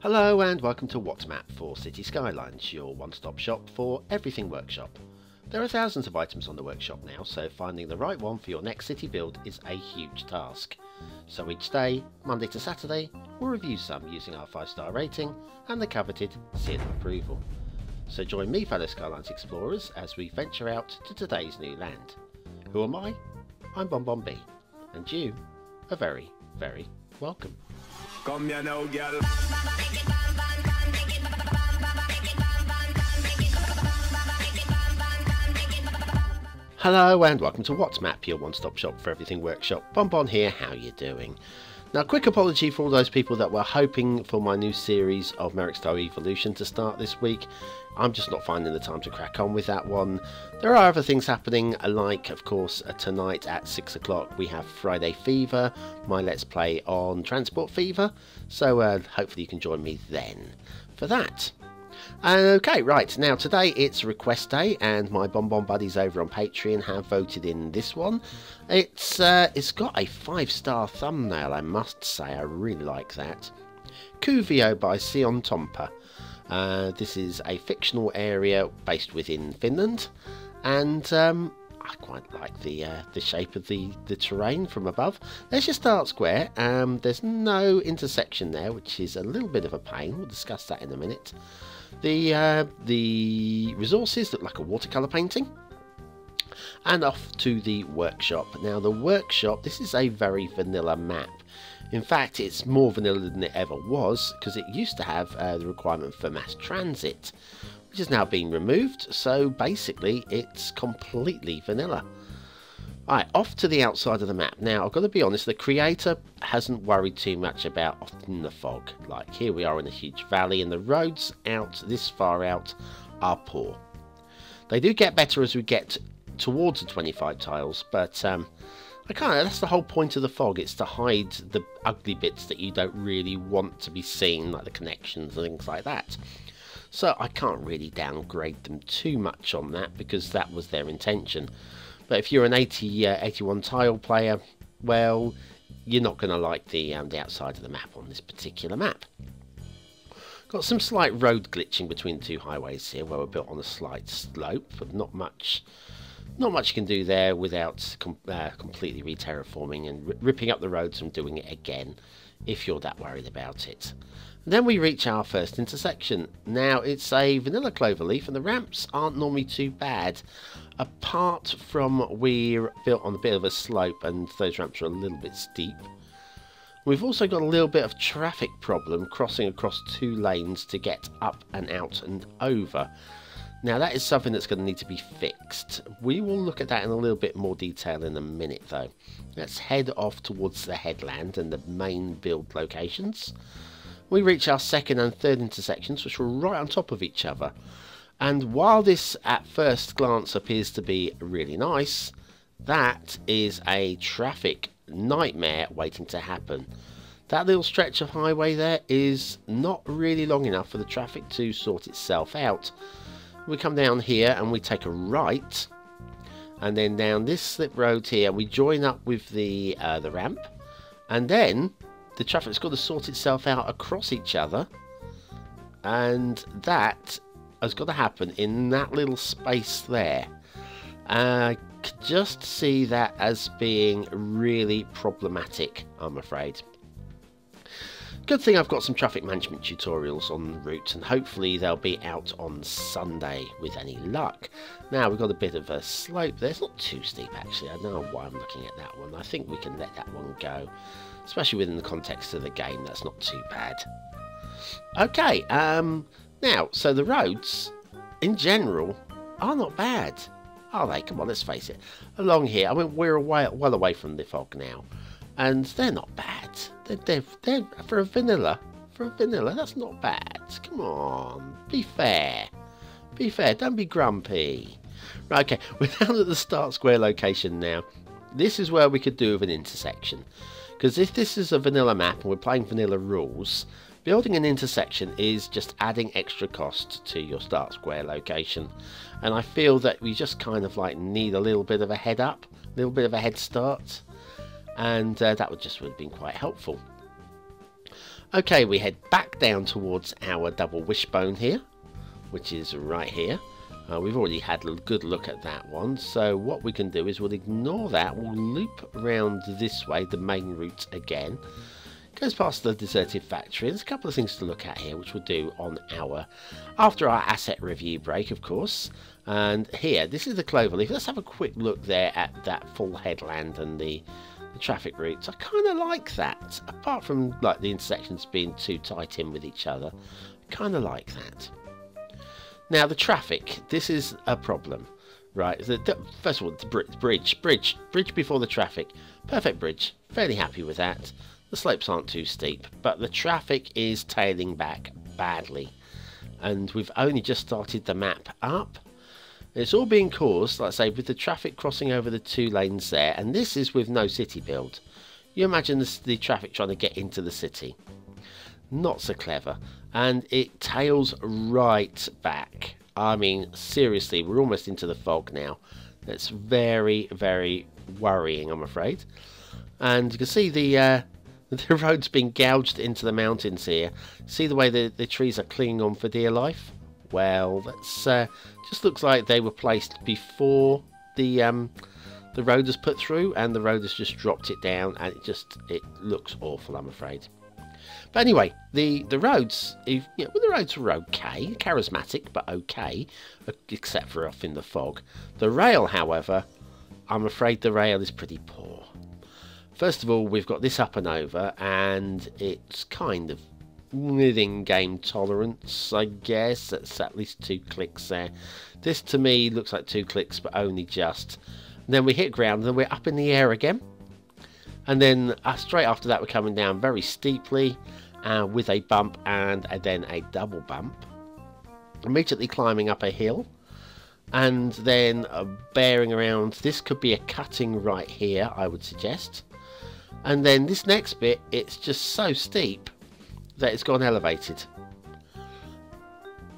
Hello and welcome to What's Map for Cities Skylines, your one-stop shop for everything workshop. There are thousands of items on the workshop now, so finding the right one for your next city build is a huge task. So each day, Monday to Saturday, we'll review some using our 5-star rating and the coveted seal of approval. So join me, fellow Skylines explorers, as we venture out to today's new land. Who am I? I'm BonBonB, and you are very, very welcome. Come here now, girl. Hello and welcome to What's Map, your one-stop shop for everything workshop. BonBon here, how you doing? Now, quick apology for all those people that were hoping for my new series of Merrick Style Evolution to start this week. I'm just not finding the time to crack on with that one. There are other things happening, like, of course, tonight at 6 o'clock we have Friday Fever, my Let's Play on Transport Fever, so hopefully you can join me then for that. Okay, right, now today it's request day and my BonBon buddies over on Patreon have voted in this one. It's got a 5-star thumbnail, I must say. I really like that. Kuovio by Sion Tompa. This is a fictional area based within Finland, and I quite like the shape of the terrain from above. There's your start square. There's no intersection there, which is a little bit of a pain. We'll discuss that in a minute. The resources look like a watercolour painting. And off to the workshop. Now the workshop, this is a very vanilla map. In fact, it's more vanilla than it ever was, because it used to have the requirement for mass transit, which has now been removed, so basically it's completely vanilla. Alright, off to the outside of the map. Now, I've got to be honest, the creator hasn't worried too much about often the fog. Like, here we are in a huge valley, and the roads out this far out are poor. They do get better as we get towards the 25 tiles, but that's the whole point of the fog. It's to hide the ugly bits that you don't really want to be seen, like the connections and things like that. So I can't really downgrade them too much on that, because that was their intention. But if you're an 81 tile player, well, you're not going to like the outside of the map on this particular map. Got some slight road glitching between the two highways here, where we're built on a slight slope, but not much you can do there without completely re-terraforming and ripping up the roads and doing it again, if you're that worried about it. And then we reach our first intersection. Now, it's a vanilla cloverleaf, and the ramps aren't normally too bad, apart from we're built on a bit of a slope, and those ramps are a little bit steep. We've also got a little bit of traffic problem crossing across 2 lanes to get up and out and over. Now, that is something that's going to need to be fixed. We will look at that in a little bit more detail in a minute, though. Let's head off towards the headland and the main build locations. We reach our second and third intersections, which are right on top of each other. And while this at first glance appears to be really nice, that is a traffic nightmare waiting to happen. That little stretch of highway there is not really long enough for the traffic to sort itself out. We come down here and we take a right, and then down this slip road here we join up with the ramp, and then the traffic's got to sort itself out across each other, and that has got to happen in that little space there. I could just see that as being really problematic, I'm afraid. Good thing I've got some traffic management tutorials en route, and hopefully they'll be out on Sunday with any luck. Now, we've got a bit of a slope there. It's not too steep, actually. I don't know why I'm looking at that one. I think we can let that one go, especially within the context of the game. That's not too bad. Okay, now, so the roads, in general, are not bad, are they? Come on, let's face it. Along here, I mean, we're well away from the fog now, and they're not bad. They're for a vanilla, that's not bad. Come on, be fair. Be fair, don't be grumpy. Right, okay, we're down at the start square location now. This is where we could do with an intersection. Because if this is a vanilla map and we're playing vanilla rules, building an intersection is just adding extra cost to your start square location. And I feel that we just kind of like need a little bit of a head up, a little bit of a head start. And that would have been quite helpful. Okay, we head back down towards our double wishbone here, which is right here. We've already had a good look at that one, so what we can do is we'll ignore that. We'll loop around this way, the main route again. Goes past the deserted factory. There's a couple of things to look at here, which we'll do on after our asset review break, of course. And here, this is the cloverleaf. Let's have a quick look there at that full headland and the traffic routes. I kind of like that, apart from like the intersections being too tight in with each other. I kind of like that. Now the traffic, this is a problem, right? First of all, the bridge before the traffic. Perfect bridge, fairly happy with that. The slopes aren't too steep, but the traffic is tailing back badly. And we've only just started the map up. It's all being caused, like I say, with the traffic crossing over the 2 lanes there, and this is with no city build. You imagine the traffic trying to get into the city. Not so clever, and it tails right back. I mean, seriously, we're almost into the fog now. That's very, very worrying, I'm afraid. And you can see the road's been gouged into the mountains here. See the way the trees are clinging on for dear life? Well, that's just looks like they were placed before the road was put through, and the road has just dropped it down, and it looks awful, I'm afraid. But anyway, the roads, the roads were okay, charismatic, but okay, except for off in the fog. The rail, however, I'm afraid the rail is pretty poor. First of all, we've got this up and over, and it's kind of within game tolerance, I guess. That's at least 2 clicks there. This to me looks like 2 clicks, but only just. And then we hit ground, and then we're up in the air again. And then straight after that, we're coming down very steeply with a bump and then a double bump. Immediately climbing up a hill. And then bearing around. This could be a cutting right here, I would suggest. And then this next bit, it's just so steep that it's gone elevated.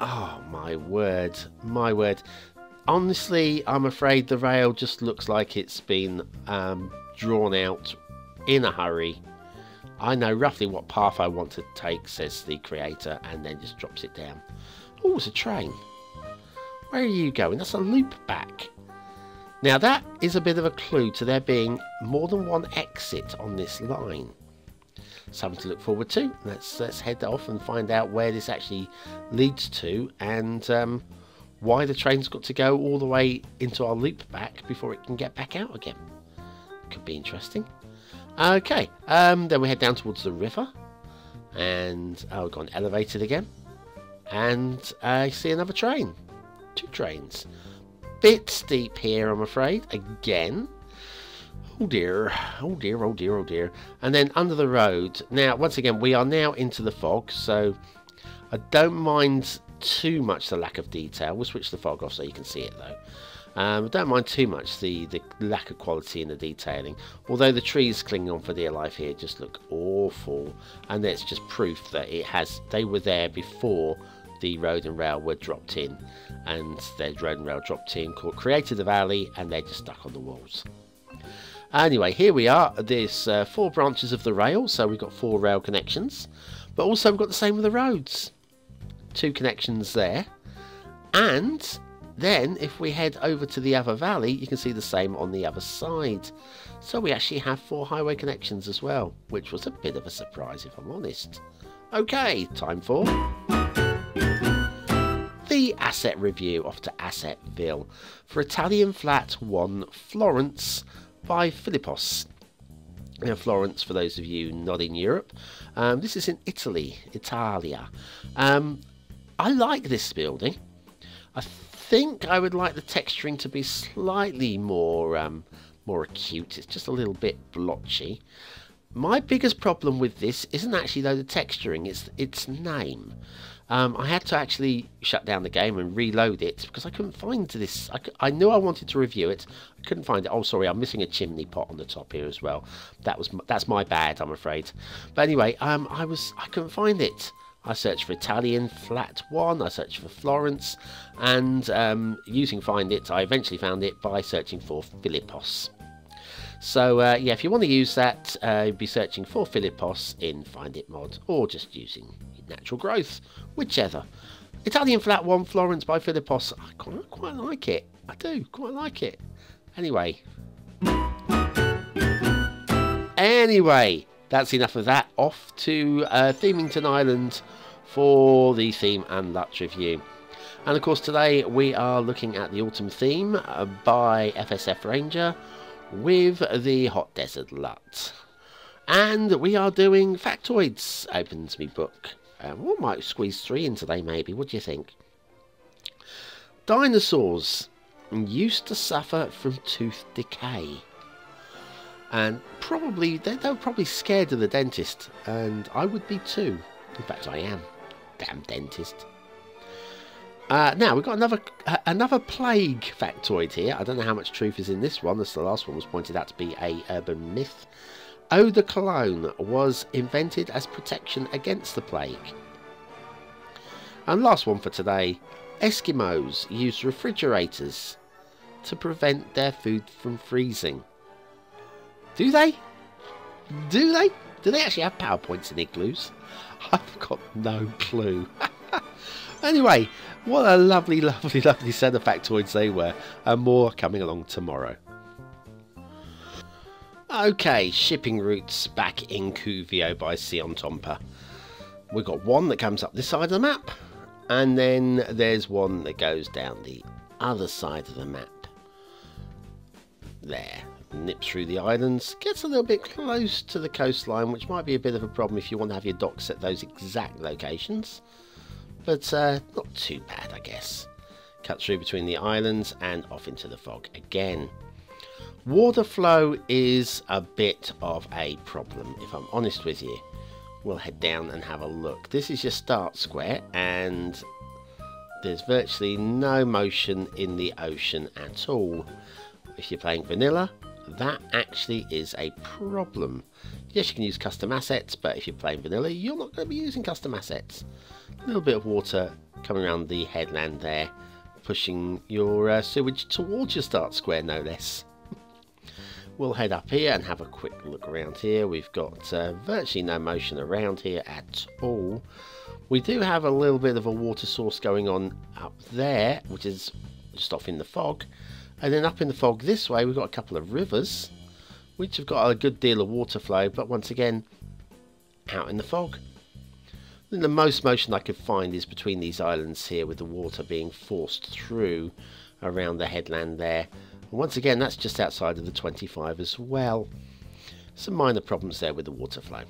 Oh, my word. My word. Honestly, I'm afraid the rail just looks like it's been drawn out in a hurry. I know roughly what path I want to take, says the creator, and then just drops it down. Oh, it's a train. Where are you going? That's a loop back. Now that is a bit of a clue to there being more than one exit on this line. Something to look forward to. Let's head off and find out where this actually leads to, and why the train's got to go all the way into our loop back before it can get back out again. Could be interesting. Okay, then we head down towards the river, and we've gone elevated again, and I see another train. 2 trains. Bit steep here, I'm afraid, again. Oh dear, oh dear, oh dear, oh dear. And then under the road. Now, once again, we are now into the fog, so I don't mind too much the lack of detail. We'll switch the fog off so you can see it though. I don't mind too much the lack of quality in the detailing, although the trees clinging on for dear life here just look awful, and that's just proof that they were there before the road and rail were dropped in, and the road and rail dropped in, created the valley, and they're just stuck on the walls. Anyway, here we are. There's 4 branches of the rail, so we've got 4 rail connections, but also we've got the same with the roads. 2 connections there, and then if we head over to the other valley, you can see the same on the other side. So we actually have 4 highway connections as well, which was a bit of a surprise if I'm honest. Okay, time for the asset review. Off to Assetville for Italian Flat 1 Florence by Philippos. Now, Florence, for those of you not in Europe, this is in Italia. I like this building. I think I would like the texturing to be slightly more acute. It's just a little bit blotchy. My biggest problem with this isn't actually though the texturing, it's its name. I had to actually shut down the game and reload it because I couldn't find this. I knew I wanted to review it. I couldn't find it. Oh, sorry, I'm missing a chimney pot on the top here as well. That's my bad, I'm afraid. But anyway, I couldn't find it. I searched for Italian Flat 1, I searched for Florence, and using Find It, I eventually found it by searching for Philippos. So yeah, if you want to use that, be searching for Philippos in Find It mod, or just using Natural Growth, whichever. Italian Flat One, Florence by Philippos. I quite like it. I do quite like it. Anyway, that's enough of that. Off to Themington Island for the theme and LUT review. And of course today we are looking at the autumn theme by FSF Ranger with the Hot Desert LUT. And we are doing factoids. Opens me book. We might squeeze 3 in today maybe. What do you think? Dinosaurs used to suffer from tooth decay. And probably, they were probably scared of the dentist. And I would be too. In fact, I am. Damn dentist. Now, we've got another plague factoid here. I don't know how much truth is in this one, as the last one was pointed out to be a urban myth. Eau de Cologne was invented as protection against the plague. And last one for today. Eskimos use refrigerators to prevent their food from freezing. Do they? Do they? Do they actually have PowerPoints in igloos? I've got no clue. Anyway, what a lovely, lovely, lovely set of factoids they were. And more coming along tomorrow. Okay, shipping routes back in Kuovio by Sion Tompa. We've got one that comes up this side of the map. And then there's one that goes down the other side of the map. There. Nips through the islands. Gets a little bit close to the coastline, which might be a bit of a problem if you want to have your docks at those exact locations. But not too bad, I guess. Cut through between the islands and off into the fog again. Water flow is a bit of a problem, if I'm honest with you. We'll head down and have a look. This is your start square, and there's virtually no motion in the ocean at all. If you're playing vanilla, that actually is a problem. Yes, you can use custom assets, but if you're playing vanilla, you're not going to be using custom assets. A little bit of water coming around the headland there, pushing your sewage towards your start square, no less. We'll head up here and have a quick look around here. We've got virtually no motion around here at all. We do have a little bit of a water source going on up there, which is just off in the fog. And then up in the fog this way, we've got a couple of rivers, which have got a good deal of water flow, but once again, out in the fog. And the most motion I could find is between these islands here, with the water being forced through around the headland there. And once again, that's just outside of the 25 as well. Some minor problems there with the water flow.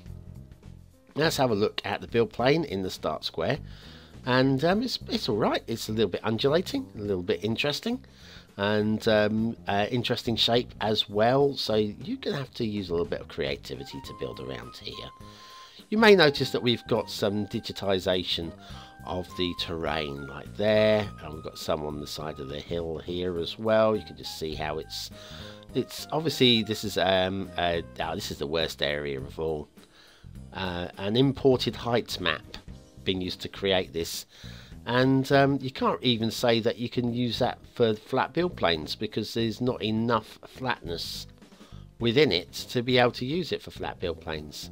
Now let's have a look at the build plane in the start square. And it's alright. It's a little bit undulating, a little bit interesting. And interesting shape as well. So you're going to have to use a little bit of creativity to build around here. You may notice that we've got some digitization of the terrain like there, and we've got some on the side of the hill here as well. You can just see how it's obviously this is this is the worst area of all. An imported heights map being used to create this, and you can't even say that you can use that for flat build planes, because there's not enough flatness within it to be able to use it for flat build planes.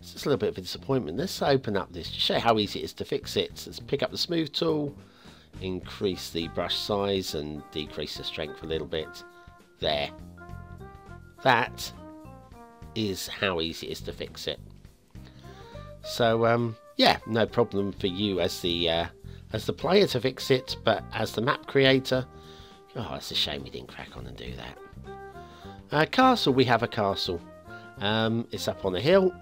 It's just a little bit of a disappointment. Let's open up this to show how easy it is to fix it. Let's pick up the smooth tool, increase the brush size and decrease the strength a little bit. There. That is how easy it is to fix it. So yeah, no problem for you as the player to fix it, but as the map creator, oh, it's a shame we didn't crack on and do that. Castle, we have a castle. It's up on a hill.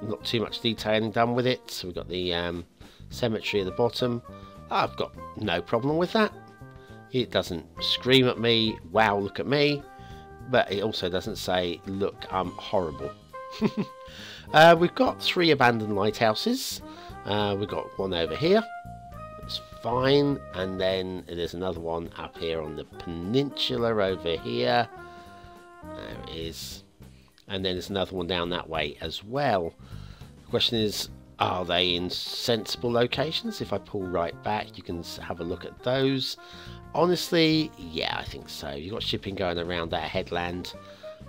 Not too much detailing done with it. So we've got the cemetery at the bottom. I've got no problem with that. It doesn't scream at me, wow, look at me. But it also doesn't say, look, I'm horrible. We've got 3 abandoned lighthouses. We've got one over here. That's fine. And then there's another one up here on the peninsula over here. There it is. And then there's another one down that way as well. The question is, Are they in sensible locations? If I pull right back, you can have a look at those. Honestly, yeah, I think so. You've got shipping going around that headland.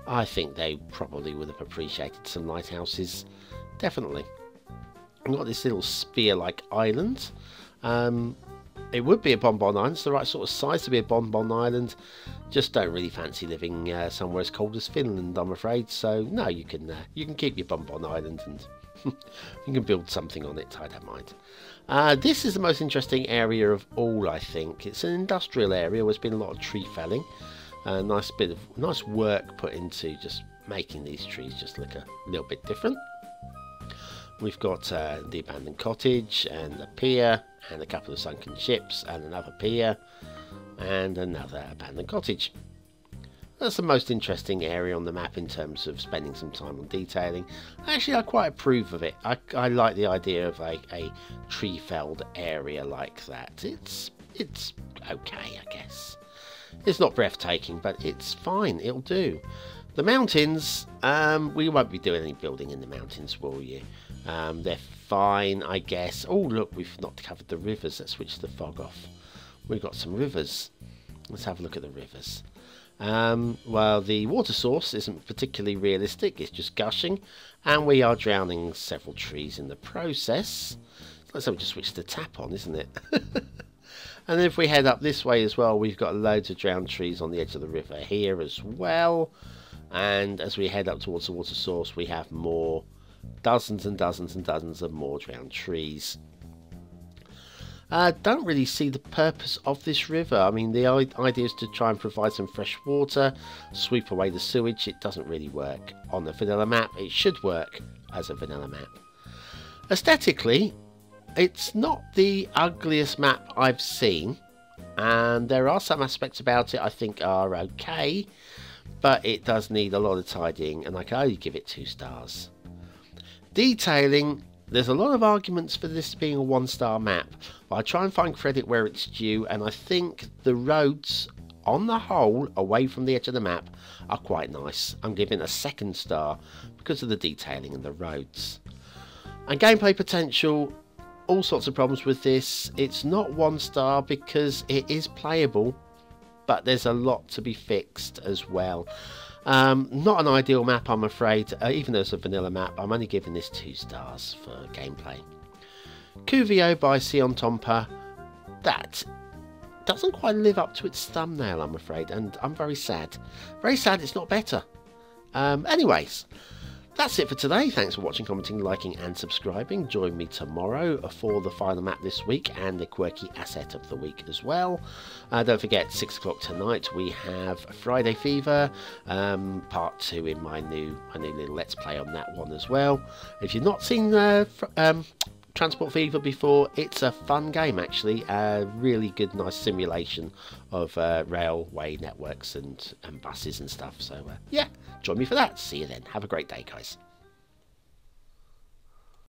I think they probably would have appreciated some lighthouses. Definitely. We've got this little spear-like island. It would be a bonbon island. It's the right sort of size to be a bonbon island. Just don't really fancy living somewhere as cold as Finland, I'm afraid. So no, you can keep your bonbon island and you can build something on it. I don't mind. This is the most interesting area of all, I think. It's an industrial area. There's been a lot of tree felling. Nice work put into just making these trees just look a little bit different. We've got the abandoned cottage and a pier and a couple of sunken ships and another pier and another abandoned cottage. That's the most interesting area on the map in terms of spending some time on detailing. Actually, I quite approve of it. I like the idea of a tree-felled area like that. It's okay, I guess. It's not breathtaking, but it's fine. It'll do. The mountains, we won't be doing any building in the mountains, will you? They're fine, I guess. Oh, look, we've not covered the rivers. Let's switch the fog off. We've got some rivers. Let's have a look at the rivers. Well, the water source isn't particularly realistic. It's just gushing. And we are drowning several trees in the process. Let's have just switch the tap on, isn't it? And if we head up this way as well, we've got loads of drowned trees on the edge of the river here as well. And as we head up towards the water source, we have more, dozens and dozens and dozens of more drowned trees. Don't really see the purpose of this river. I mean, the idea is to try and provide some fresh water, sweep away the sewage. It doesn't really work on the vanilla map. It should work as a vanilla map. Aesthetically, it's not the ugliest map I've seen, and there are some aspects about it I think are okay, but it does need a lot of tidying, and I can only give it 2 stars. Detailing, there's a lot of arguments for this being a 1-star map, but I try and find credit where it's due, and I think the roads on the whole away from the edge of the map are quite nice. I'm giving a 2nd star because of the detailing and the roads. And gameplay potential, all sorts of problems with this. It's not 1 star because it is playable, but there's a lot to be fixed as well. Not an ideal map, I'm afraid. Even though it's a vanilla map, I'm only giving this 2 stars for gameplay. Kuovio by Sion Tompa, that doesn't quite live up to its thumbnail, I'm afraid, and I'm very sad. Very sad it's not better. Anyways, that's it for today. Thanks for watching, commenting, liking and subscribing. Join me tomorrow for the final map this week and the quirky asset of the week as well. Don't forget, 6 o'clock tonight we have Friday Fever, part 2 in my new little Let's Play on that one as well. If you've not seen Transport Fever before, it's a fun game actually. Really good, nice simulation of railway networks and buses and stuff. So yeah, join me for that. See you then. Have a great day, guys.